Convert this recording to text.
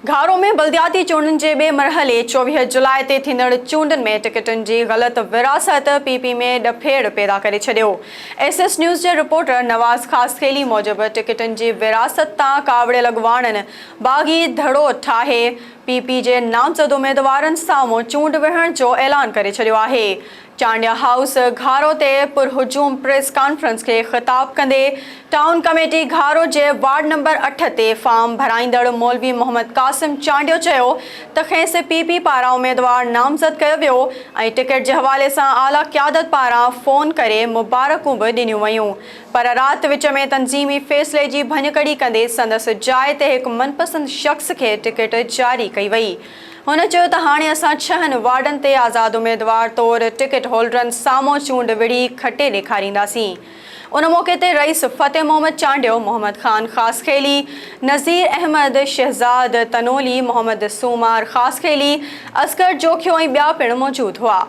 घारो में बल्दियाती चूंडनि जे ॿिए मरहले 24 जुलाई ते थींदड़ चूंडनि में टिकटनि जी ग़लत विरासत पीपी में ॾफेड़ पैदा करे छॾियो। एसएस न्यूज़ जे रिपोर्टर नवाज़ ख़ासखेली मूजिबि टिकटनि जी विरासत तां कावड़ियल अॻवाननि बाग़ी धड़ो ठाहे पीपी जे नामज़द उम्मीदवारनि साम्हूं चूंड विहण जो ऐलान करे छॾियो आहे। चांडिया हाउस घारो ते पुरहुजूम प्रेस कॉन्फ्रेंस खे ख़िताब कंदे टाउन कमेटी घारो जे वार्ड नंबर 8 ते फॉर्म भराईंदड़ मौलवी मोहम्मद कासिम चांडियो चयो त खेसि पीपी पारां उम्मीदवार नामज़द कयो वियो ऐं टिकट जे हवाले सां आला क़यादत पारां फ़ोन करे मुबारकूं बि ॾिनियूं वयूं। पर राति विच में तंज़ीमी फ़ैसिले जी भञकड़ी कंदे संदसि जाइ ते हिकु मनपसंद शख़्स खे टिकट जारी कई वई। हुन चयो त हाणे असां 6 वार्डनि ते आज़ाद उम्मीदवार तौरु टिकट होल्डरनि साम्हूं चूंड विढ़ी खटे ॾेखारींदासीं। उन मौक़े ते रईस फ़तेह मोहम्मद चांडियो, मोहम्मद ख़ान ख़ासखेली, नज़ीर अहमद शहज़ाद तनोली, मोहम्मद सूमार ख़ासखेली, असगर जोखियो ऐं ॿिया पिणु मौजूदु हुआ।